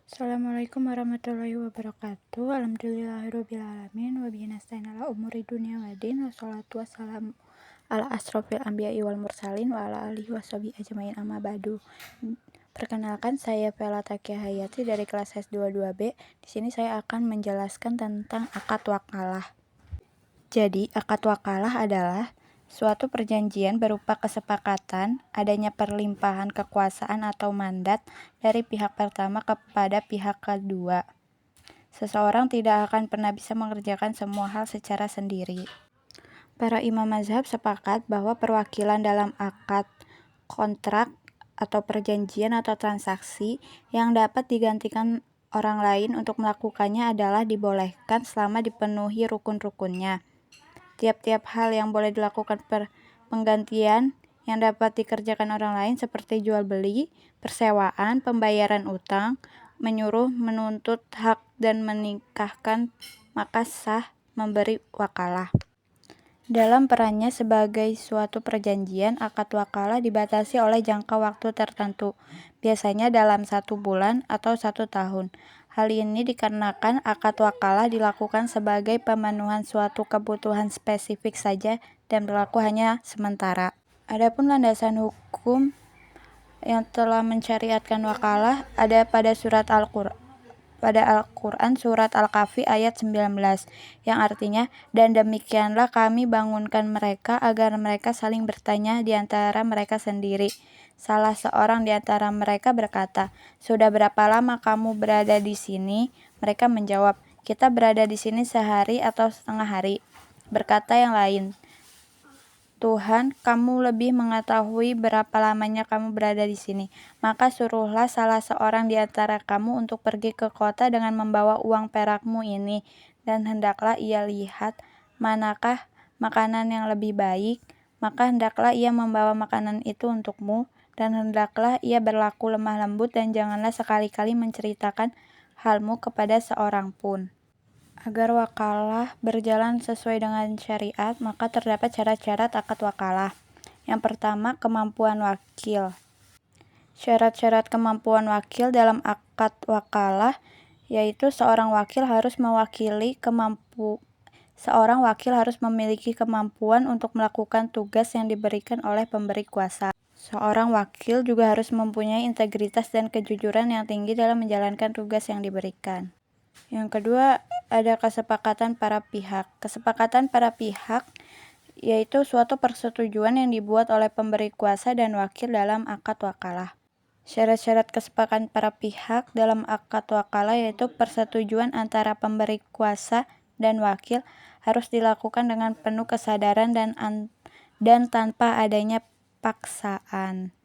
Assalamualaikum warahmatullahi wabarakatuh. Alhamdulillahirrabbilalamin. Wabihi nasta'in ala umuri dunya waddin. Wassalatu wassalamu ala asrofil anbiya'i wal mursalin wa ala alihi washabihi ajmain amma ba'du. Perkenalkan, saya Vela Takia Hayati dari kelas S22B. Di sini saya akan menjelaskan tentang akad wakalah. Jadi, akad wakalah adalah suatu perjanjian berupa kesepakatan adanya perlimpahan kekuasaan atau mandat dari pihak pertama kepada pihak kedua. Seseorang tidak akan pernah bisa mengerjakan semua hal secara sendiri. Para imam mazhab sepakat bahwa perwakilan dalam akad, kontrak, atau perjanjian atau transaksi yang dapat digantikan orang lain untuk melakukannya adalah dibolehkan selama dipenuhi rukun-rukunnya. Tiap-tiap hal yang boleh dilakukan penggantian yang dapat dikerjakan orang lain seperti jual beli, persewaan, pembayaran utang, menyuruh, menuntut hak, dan menikahkan, maka sah memberi wakalah. Dalam perannya sebagai suatu perjanjian, akad wakalah dibatasi oleh jangka waktu tertentu, biasanya dalam 1 bulan atau 1 tahun. Hal ini dikarenakan akad wakalah dilakukan sebagai pemenuhan suatu kebutuhan spesifik saja dan berlaku hanya sementara. Adapun landasan hukum yang telah mensyariatkan wakalah ada pada Al-Quran surat Al-Kahfi ayat 19 yang artinya, dan demikianlah kami bangunkan mereka agar mereka saling bertanya di antara mereka sendiri. Salah seorang di antara mereka berkata, "Sudah berapa lama kamu berada di sini?" Mereka menjawab, "Kita berada di sini sehari atau setengah hari." Berkata yang lain, "Tuhan, kamu lebih mengetahui berapa lamanya kamu berada di sini. Maka suruhlah salah seorang di antara kamu untuk pergi ke kota dengan membawa uang perakmu ini, dan hendaklah ia lihat manakah makanan yang lebih baik, maka hendaklah ia membawa makanan itu untukmu, dan hendaklah ia berlaku lemah lembut dan janganlah sekali-kali menceritakan halmu kepada seorang pun." Agar wakalah berjalan sesuai dengan syariat, maka terdapat syarat-syarat akad wakalah. Yang pertama, kemampuan wakil. Syarat-syarat kemampuan wakil dalam akad wakalah yaitu seorang wakil harus memiliki kemampuan untuk melakukan tugas yang diberikan oleh pemberi kuasa. Seorang wakil juga harus mempunyai integritas dan kejujuran yang tinggi dalam menjalankan tugas yang diberikan. Yang kedua, ada kesepakatan para pihak. Kesepakatan para pihak yaitu suatu persetujuan yang dibuat oleh pemberi kuasa dan wakil dalam akad wakalah. Syarat-syarat kesepakatan para pihak dalam akad wakalah yaitu persetujuan antara pemberi kuasa dan wakil harus dilakukan dengan penuh kesadaran dan tanpa adanya paksaan.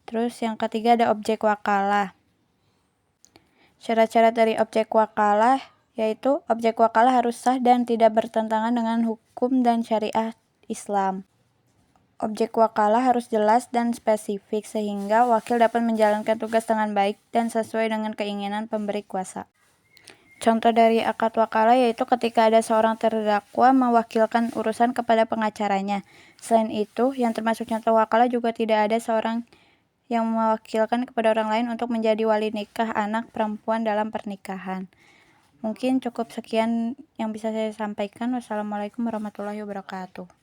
Terus yang ketiga ada objek wakalah. Syarat-syarat dari objek wakalah yaitu objek wakalah harus sah dan tidak bertentangan dengan hukum dan syariat Islam. Objek wakalah harus jelas dan spesifik sehingga wakil dapat menjalankan tugas dengan baik dan sesuai dengan keinginan pemberi kuasa. Contoh dari akad wakalah yaitu ketika ada seorang terdakwa mewakilkan urusan kepada pengacaranya. Selain itu, yang termasuk contoh wakalah juga tidak ada seorang yang mewakilkan kepada orang lain untuk menjadi wali nikah anak perempuan dalam pernikahan. Mungkin cukup sekian yang bisa saya sampaikan. Wassalamualaikum warahmatullahi wabarakatuh.